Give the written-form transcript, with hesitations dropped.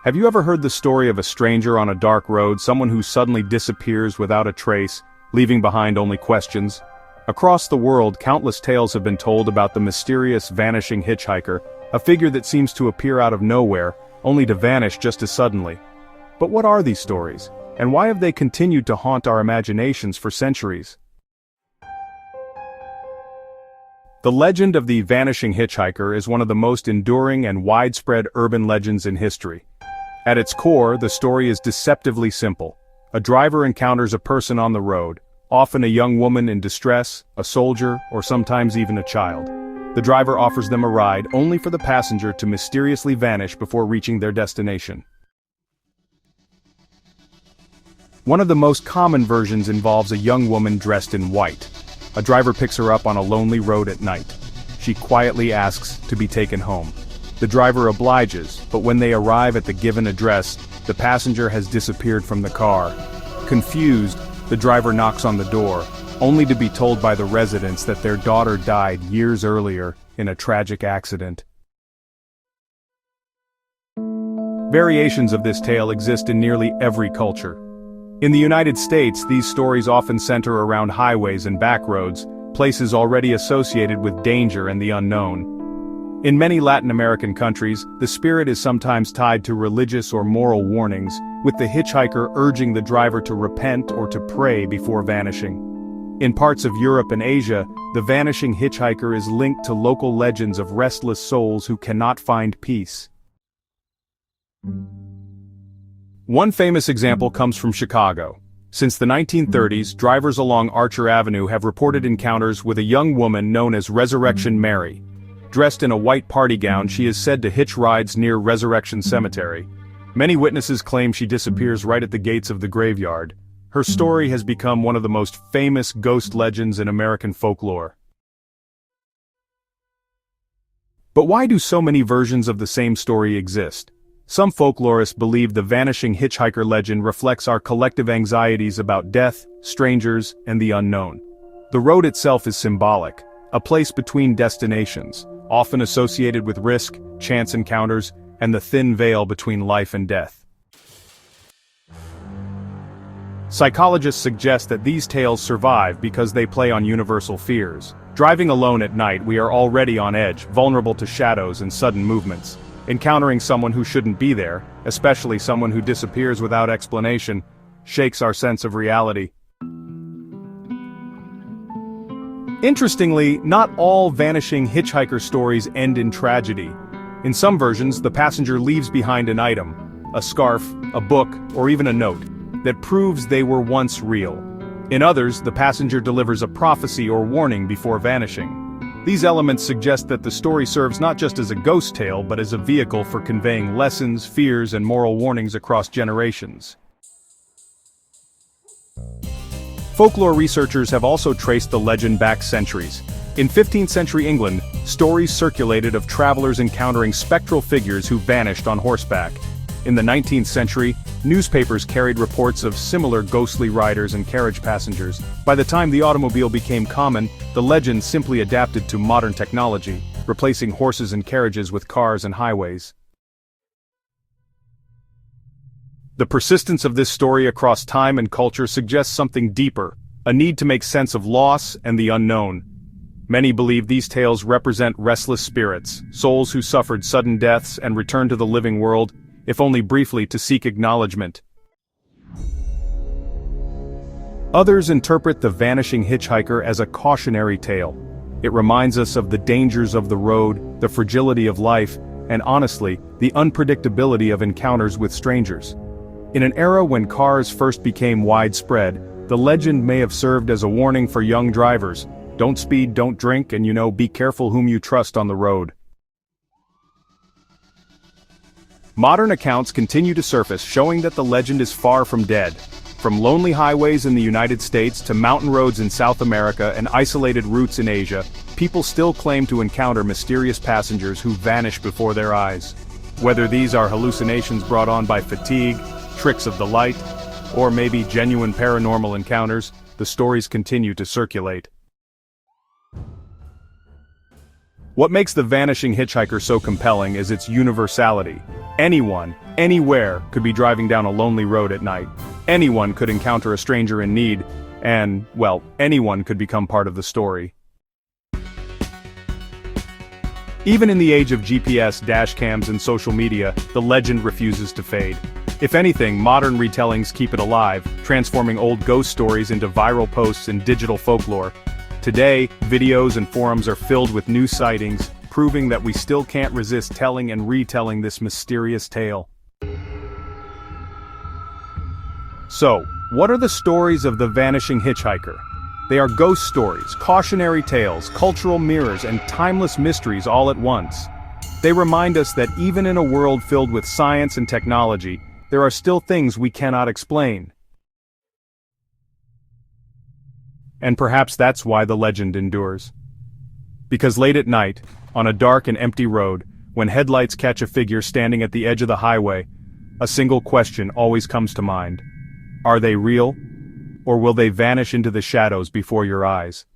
Have you ever heard the story of a stranger on a dark road, someone who suddenly disappears without a trace, leaving behind only questions? Across the world, countless tales have been told about the mysterious vanishing hitchhiker, a figure that seems to appear out of nowhere, only to vanish just as suddenly. But what are these stories, and why have they continued to haunt our imaginations for centuries? The legend of the Vanishing Hitchhiker is one of the most enduring and widespread urban legends in history. At its core, the story is deceptively simple. A driver encounters a person on the road, often a young woman in distress, a soldier, or sometimes even a child. The driver offers them a ride, only for the passenger to mysteriously vanish before reaching their destination. One of the most common versions involves a young woman dressed in white. A driver picks her up on a lonely road at night. She quietly asks to be taken home. The driver obliges, but when they arrive at the given address, the passenger has disappeared from the car. Confused, the driver knocks on the door, only to be told by the residents that their daughter died years earlier in a tragic accident. Variations of this tale exist in nearly every culture. In the United States, these stories often center around highways and back roads, places already associated with danger and the unknown. In many Latin American countries, the spirit is sometimes tied to religious or moral warnings, with the hitchhiker urging the driver to repent or to pray before vanishing. In parts of Europe and Asia, the vanishing hitchhiker is linked to local legends of restless souls who cannot find peace. One famous example comes from Chicago. Since the 1930s, drivers along Archer Avenue have reported encounters with a young woman known as Resurrection Mary. Dressed in a white party gown, she is said to hitch rides near Resurrection Cemetery. Many witnesses claim she disappears right at the gates of the graveyard. Her story has become one of the most famous ghost legends in American folklore. But why do so many versions of the same story exist? Some folklorists believe the vanishing hitchhiker legend reflects our collective anxieties about death, strangers, and the unknown. The road itself is symbolic, a place between destinations, often associated with risk, chance encounters, and the thin veil between life and death. Psychologists suggest that these tales survive because they play on universal fears. Driving alone at night, we are already on edge, vulnerable to shadows and sudden movements. Encountering someone who shouldn't be there, especially someone who disappears without explanation, shakes our sense of reality. Interestingly, not all vanishing hitchhiker stories end in tragedy. In some versions, the passenger leaves behind an item, a scarf, a book, or even a note, that proves they were once real. In others, the passenger delivers a prophecy or warning before vanishing. These elements suggest that the story serves not just as a ghost tale but as a vehicle for conveying lessons, fears, and moral warnings across generations. Folklore researchers have also traced the legend back centuries. In 15th century England, stories circulated of travelers encountering spectral figures who vanished on horseback. In the 19th century, newspapers carried reports of similar ghostly riders and carriage passengers. By the time the automobile became common, the legend simply adapted to modern technology, replacing horses and carriages with cars and highways. The persistence of this story across time and culture suggests something deeper, a need to make sense of loss and the unknown. Many believe these tales represent restless spirits, souls who suffered sudden deaths and returned to the living world, if only briefly to seek acknowledgement. Others interpret the vanishing hitchhiker as a cautionary tale. It reminds us of the dangers of the road, the fragility of life, and honestly, the unpredictability of encounters with strangers. In an era when cars first became widespread, the legend may have served as a warning for young drivers. Don't speed, don't drink, and be careful whom you trust on the road. Modern accounts continue to surface, showing that the legend is far from dead. From lonely highways in the United States to mountain roads in South America and isolated routes in Asia, people still claim to encounter mysterious passengers who vanish before their eyes. Whether these are hallucinations brought on by fatigue, tricks of the light, or maybe genuine paranormal encounters, the stories continue to circulate. What makes The Vanishing Hitchhiker so compelling is its universality. Anyone, anywhere, could be driving down a lonely road at night. Anyone could encounter a stranger in need, and, well, anyone could become part of the story. Even in the age of GPS, dashcams, and social media, the legend refuses to fade. If anything, modern retellings keep it alive, transforming old ghost stories into viral posts and digital folklore. Today, videos and forums are filled with new sightings, proving that we still can't resist telling and retelling this mysterious tale. So, what are the stories of The Vanishing Hitchhiker? They are ghost stories, cautionary tales, cultural mirrors, and timeless mysteries all at once. They remind us that even in a world filled with science and technology, there are still things we cannot explain. And perhaps that's why the legend endures. Because late at night, on a dark and empty road, when headlights catch a figure standing at the edge of the highway, a single question always comes to mind. Are they real? Or will they vanish into the shadows before your eyes?